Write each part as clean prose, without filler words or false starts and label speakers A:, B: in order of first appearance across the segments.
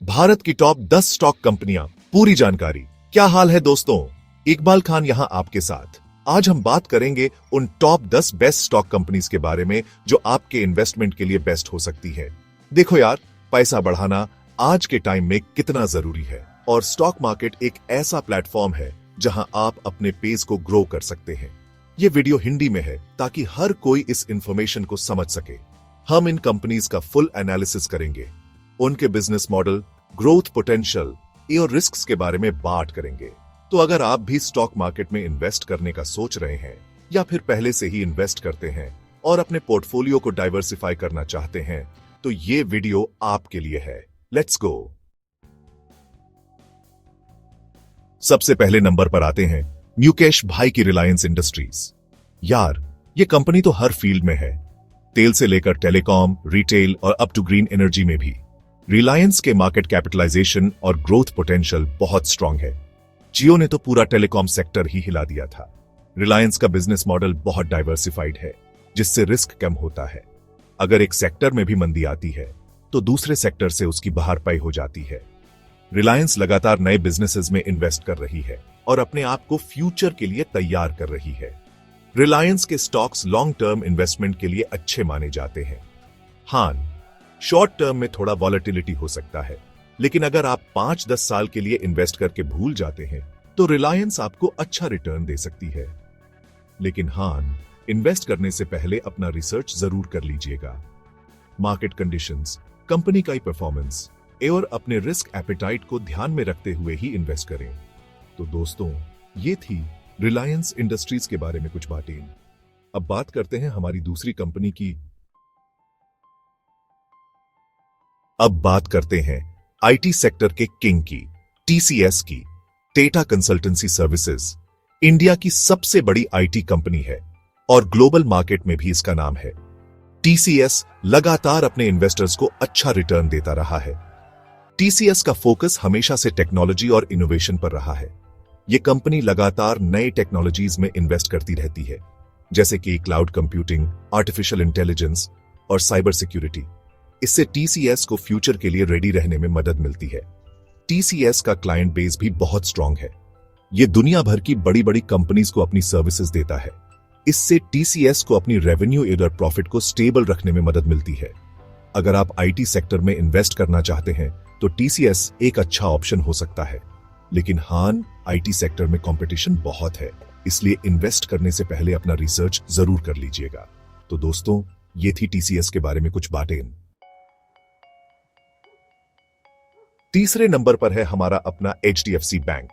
A: भारत की top 10 stock कंपनियां, पूरी जानकारी। क्या हाल है दोस्तों, इकबाल खान यहां आपके साथ। आज हम बात करेंगे उन टॉप 10 बेस्ट स्टॉक कंपनीज के बारे में जो आपके इन्वेस्टमेंट के लिए बेस्ट हो सकती है। देखो यार, पैसा बढ़ाना आज के टाइम में कितना जरूरी है और स्टॉक मार्केट एक ऐसा प्लेटफॉर्म है जहां आप अपने पेस को ग्रो कर सकते हैं। ये वीडियो हिंदी में है ताकि हर कोई इस इंफॉर्मेशन को समझ सके। हम इन कंपनीज का फुल एनालिसिस करेंगे, उनके बिजनेस मॉडल, ग्रोथ पोटेंशियल और रिस्क्स के बारे में बात करेंगे। तो अगर आप भी स्टॉक मार्केट में इन्वेस्ट करने का सोच रहे हैं या फिर पहले से ही इन्वेस्ट करते हैं और अपने पोर्टफोलियो को डाइवर्सिफाई करना चाहते हैं तो ये वीडियो आपके लिए है। Let's go. सबसे पहले नंबर पर आते हैं मुकेश भाई की रिलायंस इंडस्ट्रीज। यार, ये कंपनी तो हर फील्ड में है, तेल से लेकर टेलीकॉम, रिटेल और अप टू ग्रीन एनर्जी में भी। रिलायंस के मार्केट कैपिटलाइजेशन और ग्रोथ पोटेंशियल बहुत स्ट्रांग है। जियो ने तो पूरा टेलीकॉम सेक्टर ही हिला दिया था। रिलायंस का बिजनेस मॉडल बहुत डाइवर्सिफाइड है, जिससे रिस्क कम होता है। अगर एक सेक्टर में भी मंदी आती है तो दूसरे सेक्टर से उसकी बहारपाई हो जाती है। रिलायंस लगातार नए बिजनेसेस में इन्वेस्ट कर रही है और अपने आप को फ्यूचर के लिए तैयार कर रही है। रिलायंस के स्टॉक्स लॉन्ग टर्म इन्वेस्टमेंट के लिए अच्छे माने जाते हैं। हाँ, शॉर्ट टर्म में थोड़ा वॉलेटिलिटी हो सकता है, लेकिन अगर आप 5-10 साल के लिए इन्वेस्ट करके भूल जाते हैं तो रिलायंस आपको अच्छा रिटर्न दे सकती है। लेकिन हाँ, इन्वेस्ट करने से पहले अपना रिसर्च जरूर कर लीजिएगा। मार्केट कंडीशंस, कंपनी का परफॉर्मेंस और अपने रिस्क एपेटाइट को ध्यान में रखते हुए ही इन्वेस्ट करें। तो दोस्तों, ये थी रिलायंस इंडस्ट्रीज के बारे में कुछ बातें। अब बात करते हैं हमारी दूसरी कंपनी की। अब बात करते हैं आईटी सेक्टर के किंग की, टीसीएस की। टाटा कंसल्टेंसी सर्विसेज इंडिया की सबसे बड़ी आईटी कंपनी है और ग्लोबल मार्केट में भी इसका नाम है। टीसीएस लगातार अपने इन्वेस्टर्स को अच्छा रिटर्न देता रहा है। टीसीएस का फोकस हमेशा से टेक्नोलॉजी और इनोवेशन पर रहा है। यह कंपनी लगातार नए टेक्नोलॉजीज में इन्वेस्ट करती रहती है, जैसे कि क्लाउड कंप्यूटिंग, आर्टिफिशियल इंटेलिजेंस और साइबर सिक्योरिटी। इससे टीसीएस को फ्यूचर के लिए रेडी रहने में मदद मिलती है। टीसीएस का क्लाइंट बेस भी बहुत स्ट्रांग है। यह दुनिया भर की बड़ी बड़ी कंपनीज को अपनी सर्विसेज देता है। इससे टीसीएस को अपनी रेवेन्यू और प्रॉफिट को स्टेबल रखने में मदद मिलती है। अगर आप आईटी सेक्टर में इन्वेस्ट करना चाहते हैं तो टीसीएस एक अच्छा ऑप्शन हो सकता है। लेकिन हाँ, आईटी सेक्टर में कंपटीशन बहुत है, इसलिए इन्वेस्ट करने से पहले अपना रिसर्च जरूर कर लीजिएगा। तो दोस्तों, ये थी टीसीएस के बारे में कुछ बातें। तीसरे नंबर पर है हमारा अपना एचडीएफसी बैंक।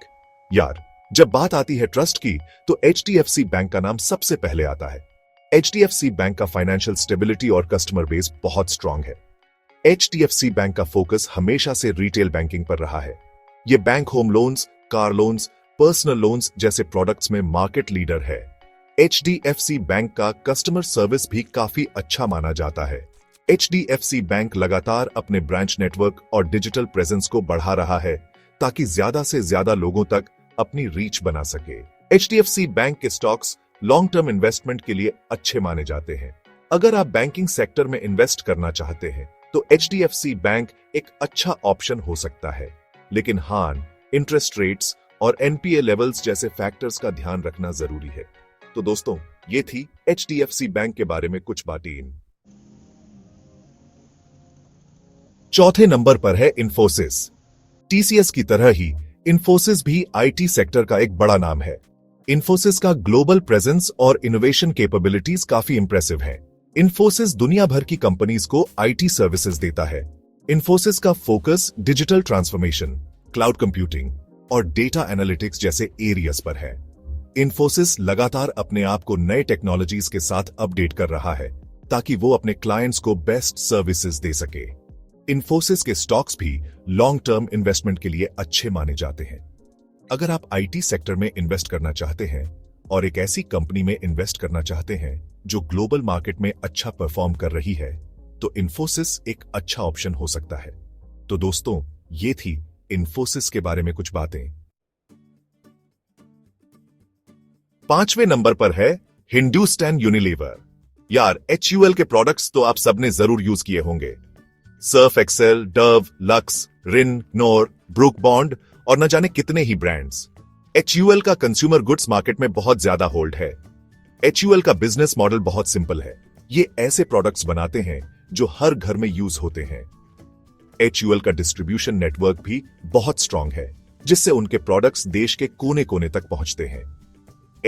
A: यार, जब बात आती है ट्रस्ट की तो एचडीएफसी बैंक का नाम सबसे पहले आता है। एचडीएफसी बैंक का फाइनेंशियल स्टेबिलिटी और कस्टमर बेस बहुत स्ट्रांग है। एचडीएफसी बैंक का फोकस हमेशा से रिटेल बैंकिंग पर रहा है। यह bank home loans, car loans, personal loans जैसे प्रोडक्ट्स में मार्केट लीडर है। एचडीएफसी बैंक का कस्टमर सर्विस भी काफी अच्छा माना जाता है। एचडीएफसी बैंक लगातार अपने ब्रांच नेटवर्क और डिजिटल प्रेजेंस को बढ़ा रहा है ताकि ज्यादा से ज्यादा लोगों तक अपनी रीच बना सके। एचडीएफसी बैंक के स्टॉक्स लॉन्ग टर्म इन्वेस्टमेंट के लिए अच्छे माने जाते हैं। अगर आप बैंकिंग सेक्टर में इन्वेस्ट करना चाहते हैं तो एचडीएफसी बैंक एक अच्छा ऑप्शन हो सकता है। लेकिन हाँ, इंटरेस्ट रेट्स और एनपीए लेवल्स जैसे फैक्टर्स का ध्यान रखना जरूरी है। तो दोस्तों, ये थी एचडीएफसी बैंक के बारे में कुछ बातें। चौथे नंबर पर है इंफोसिस। टीसीएस की तरह ही इंफोसिस भी आईटी सेक्टर का एक बड़ा नाम है। इंफोसिस का ग्लोबल प्रेजेंस और इनोवेशन कैपेबिलिटीज काफी इंप्रेसिव हैं। इंफोसिस दुनिया भर की कंपनीज को आईटी सर्विसेज देता है। इंफोसिस का focus digital transformation, cloud computing और डेटा एनालिटिक्स जैसे एरियाज पर है। इंफोसिस लगातार अपने आप को नए टेक्नोलॉजीज के साथ अपडेट कर रहा है ताकि वो अपने क्लाइंट्स को बेस्ट सर्विसेज दे सके। इंफोसिस के स्टॉक्स भी लॉन्ग टर्म इन्वेस्टमेंट के लिए अच्छे माने जाते हैं। अगर आप आईटी सेक्टर में इन्वेस्ट करना चाहते हैं और एक ऐसी कंपनी में इन्वेस्ट करना चाहते हैं जो ग्लोबल मार्केट में अच्छा परफॉर्म कर रही है तो इंफोसिस एक अच्छा ऑप्शन हो सकता है। तो दोस्तों, ये थी इंफोसिस के बारे में कुछ बातें। पांचवें नंबर पर है हिंदुस्तान यूनिलीवर। यार, HUL के प्रोडक्ट्स तो आप सबने जरूर यूज किए होंगे। सर्फ एक्सेल, डव, लक्स, रिन, नोर, ब्रुक बॉन्ड और न जाने कितने ही ब्रांड्स। HUL का कंज्यूमर गुड्स मार्केट में बहुत ज्यादा होल्ड है। HUL का बिजनेस मॉडल बहुत सिंपल है। ये ऐसे प्रोडक्ट्स बनाते हैं जो हर घर में यूज होते हैं। HUL का डिस्ट्रीब्यूशन नेटवर्क भी बहुत स्ट्रांग है, जिससे उनके प्रोडक्ट्स देश के कोने कोने तक पहुंचते हैं।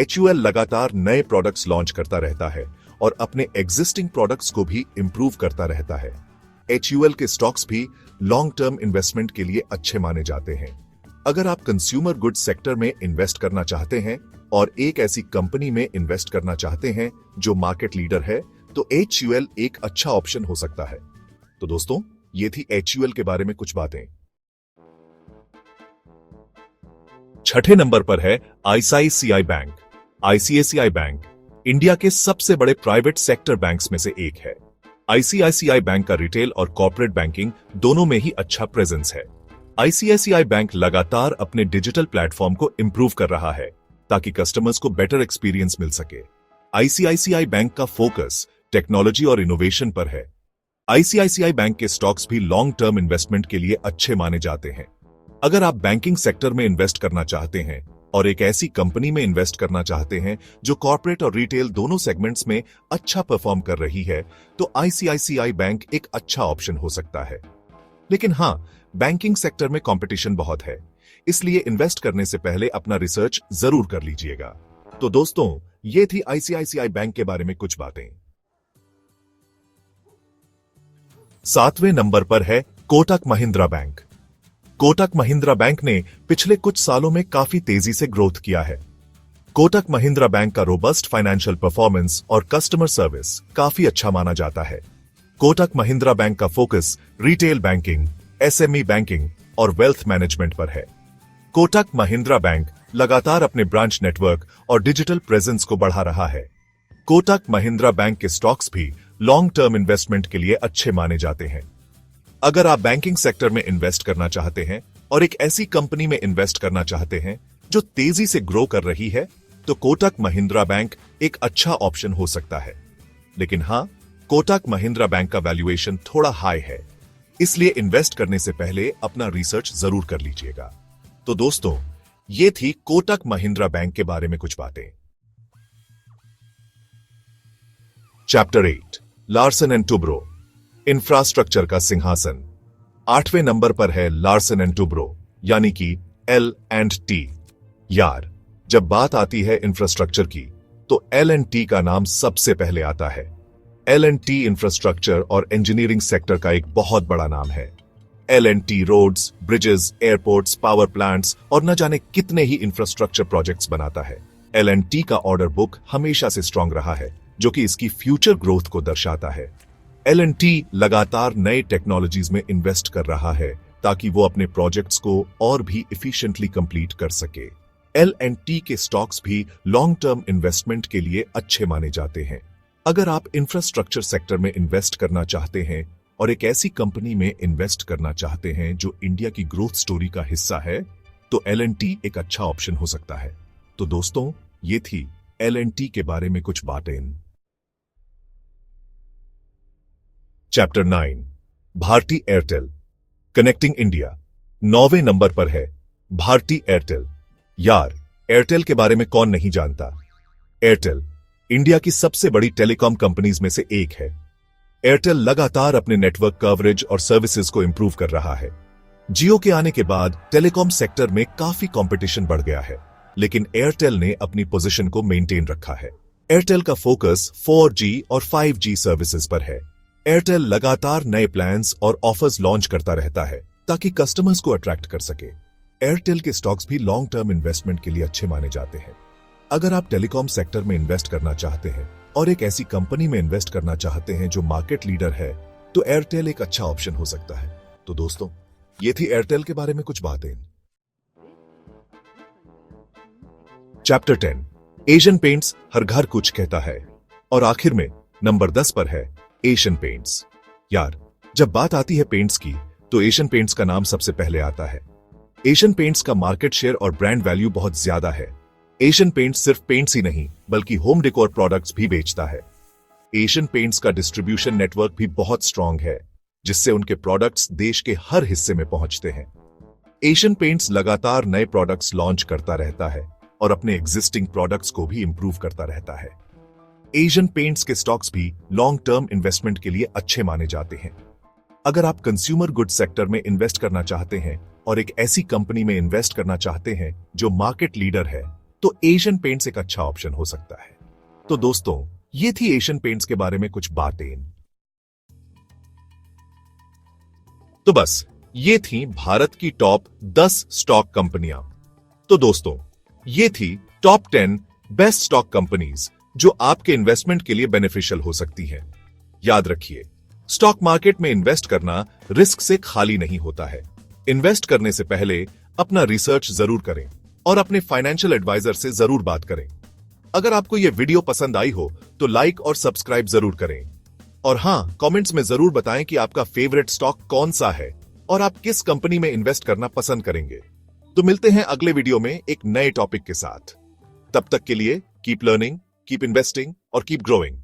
A: HUL लगातार नए प्रोडक्ट्स लॉन्च करता रहता है और अपने एग्जिस्टिंग प्रोडक्ट्स को भी इंप्रूव करता रहता है। HUL के स्टॉक्स भी लॉन्ग टर्म इन्वेस्टमेंट के लिए अच्छे माने जाते हैं। अगर आप कंज्यूमर गुड्स सेक्टर में इन्वेस्ट करना चाहते हैं और एक ऐसी कंपनी में इन्वेस्ट करना चाहते हैं जो मार्केट लीडर है, तो HUL एक अच्छा ऑप्शन हो सकता है। तो दोस्तों, ये थी HUL के बारे में कुछ बातें। छठे नंबर पर है ICICI bank. ICICI bank India के सबसे बड़े प्राइवेट सेक्टर बैंक्स में से एक है। ICICI बैंक का रिटेल और कॉर्पोरेट बैंकिंग दोनों में ही अच्छा प्रेजेंस है। ICICI बैंक लगातार अपने डिजिटल प्लेटफॉर्म को इंप्रूव कर रहा है ताकि कस्टमर्स को बेटर एक्सपीरियंस मिल सके। ICICI बैंक का फोकस टेक्नोलॉजी और इनोवेशन पर है। ICICI बैंक के स्टॉक्स भी लॉन्ग टर्म इन्वेस्टमेंट के लिए अच्छे माने जाते हैं। अगर आप बैंकिंग सेक्टर में इन्वेस्ट करना चाहते हैं और एक ऐसी कंपनी में इन्वेस्ट करना चाहते हैं जो कॉर्पोरेट और रिटेल दोनों सेगमेंट्स में अच्छा परफॉर्म कर रही है, तो ICICI बैंक एक अच्छा ऑप्शन हो सकता है। लेकिन हां, बैंकिंग सेक्टर में कंपटीशन बहुत है, इसलिए इन्वेस्ट करने से पहले अपना रिसर्च जरूर कर लीजिएगा। तो दोस्तों, ये थी ICICI बैंक के बारे में कुछ बातें। सातवें नंबर पर है कोटक महिंद्रा बैंक। कोटक महिंद्रा बैंक ने पिछले कुछ सालों में काफी तेजी से ग्रोथ किया है। कोटक महिंद्रा बैंक का रोबस्ट फाइनेंशियल परफॉर्मेंस और कस्टमर सर्विस काफी अच्छा माना जाता है। कोटक महिंद्रा बैंक का focus retail banking, SME banking और वेल्थ मैनेजमेंट पर है। कोटक महिंद्रा बैंक लगातार अपने ब्रांच नेटवर्क और डिजिटल प्रेजेंस को बढ़ा रहा है। कोटक महिंद्रा बैंक के स्टॉक्स भी लॉन्ग टर्म इन्वेस्टमेंट के लिए अच्छे माने जाते हैं। अगर आप बैंकिंग सेक्टर में इन्वेस्ट करना चाहते हैं और एक ऐसी कंपनी में इन्वेस्ट करना चाहते हैं जो तेजी से ग्रो कर रही है, तो कोटक महिंद्रा बैंक एक अच्छा ऑप्शन हो सकता है। लेकिन हां, कोटक महिंद्रा बैंक का वैल्यूएशन थोड़ा हाई है, इसलिए इन्वेस्ट करने से पहले अपना रिसर्च जरूर कर लीजिएगा। तो दोस्तों, ये थी कोटक महिंद्रा बैंक के बारे में कुछ बातें। Chapter 8, Larsen and Toubro, infrastructure का सिंहासन। 8वें नंबर पर है लार्सन एंड टुब्रो, यानी कि L&T। यार, जब बात आती है इंफ्रास्ट्रक्चर की, तो L&T का नाम सबसे पहले आता है। L&T इंफ्रास्ट्रक्चर और इंजीनियरिंग सेक्टर का एक बहुत बड़ा नाम है। L&T roads, bridges, airports, power plants और न जाने कितने ही इंफ्रास्ट्रक्चर प्रोजेक्ट्स बनाता है। L&T का ऑर्डर बुक हमेशा से स्ट्रांग रहा है, जो कि इसकी फ्यूचर ग्रोथ को दर्शाता है। L&T लगातार नए टेक्नोलॉजीज में इन्वेस्ट कर रहा है ताकि वो अपने प्रोजेक्ट्स को और भी इफिशिएंटली कंप्लीट कर सके। L&T के स्टॉक्स भी लॉन्ग टर्म इन्वेस्टमेंट के लिए अच्छे माने जाते हैं। अगर आप इंफ्रास्ट्रक्चर सेक्टर में इन्वेस्ट करना चाहते हैं और एक ऐसी कंपनी में इन्वेस्ट करना चाहते हैं जो इंडिया की ग्रोथ स्टोरी का हिस्सा है, तो L&T एक अच्छा ऑप्शन हो सकता है। तो दोस्तों, ये थी L&T के बारे में कुछ बातें। Chapter 9, Bharti Airtel, connecting India. 9वें नंबर पर है भारती एयरटेल। यार, एयरटेल के बारे में कौन नहीं जानता। एयरटेल इंडिया की सबसे बड़ी टेलीकॉम कंपनीज में से एक है। एयरटेल लगातार अपने नेटवर्क कवरेज और सर्विसेज को इंप्रूव कर रहा है। जियो के आने के बाद टेलीकॉम सेक्टर में काफी कंपटीशन बढ़ गया है, लेकिन एयरटेल ने अपनी पोजीशन को मेंटेन रखा है। एयरटेल का फोकस 4G और 5G सर्विसेज पर है। एयरटेल लगातार नए प्लान्स और ऑफर्स लॉन्च करता रहता है ताकि कस्टमर्स को अट्रैक्ट कर सके। एयरटेल के स्टॉक्स भी लॉन्ग टर्म इन्वेस्टमेंट के लिए अच्छे माने जाते हैं। अगर आप टेलीकॉम सेक्टर में इन्वेस्ट करना चाहते हैं और एक ऐसी कंपनी में इन्वेस्ट करना चाहते हैं जो मार्केट लीडर है, तो एयरटेल एक अच्छा ऑप्शन हो सकता है। तो दोस्तों, ये थी एयरटेल के बारे में कुछ बातें। चैप्टर 10, एशियन पेंट्स, हर घर कुछ कहता है। और आखिर में नंबर 10 पर है एशियन पेंट्स। यार, जब बात आती है पेंट्स की, तो एशियन पेंट्स का नाम सबसे पहले आता है। एशियन पेंट्स का मार्केट शेयर और ब्रांड वैल्यू बहुत ज्यादा है। एशियन पेंट्स सिर्फ पेंट्स ही नहीं, बल्कि होम डेकोर प्रोडक्ट्स भी बेचता है। एशियन पेंट्स का डिस्ट्रीब्यूशन नेटवर्क भी बहुत स्ट्रांग है। जिससे उनके प्रोडक्ट्स देश के हर हिस्से में पहुंचते हैं। एशियन पेंट्स लगातार नए प्रोडक्ट्स लॉन्च करता रहता है और अपने एग्जिस्टिंग प्रोडक्ट्स को भी इंप्रूव करता रहता है। एशियन पेंट्स के स्टॉक्स भी लॉन्ग टर्म इन्वेस्टमेंट के लिए अच्छे माने जाते हैं। अगर आप कंज्यूमर गुड सेक्टर में इन्वेस्ट करना चाहते हैं और एक ऐसी कंपनी में इन्वेस्ट करना चाहते हैं जो मार्केट लीडर है, तो एशियन पेंट्स एक अच्छा ऑप्शन हो सकता है। तो दोस्तों, ये थी एशियन पेंट्स के बारे में कुछ बातें। तो बस ये थी भारत की टॉप 10 स्टॉक कंपनियां। तो दोस्तों, ये थी टॉप 10 बेस्ट स्टॉक कंपनीज जो आपके इन्वेस्टमेंट के लिए बेनिफिशियल हो सकती हैं। याद रखिए, स्टॉक मार्केट में इन्वेस्ट करना रिस्क से खाली नहीं होता है। इन्वेस्ट करने से पहले अपना रिसर्च जरूर करें और अपने फाइनेंशियल एडवाइजर से जरूर बात करें। अगर आपको यह वीडियो पसंद आई हो तो लाइक और सब्सक्राइब जरूर करें। और हां, कमेंट्स में जरूर बताएं कि आपका फेवरेट स्टॉक कौन सा है और आप किस कंपनी में इन्वेस्ट करना पसंद करेंगे। तो मिलते हैं अगले वीडियो में एक नए टॉपिक के साथ। तब तक के लिए कीप लर्निंग, कीप इन्वेस्टिंग और कीप ग्रोइंग।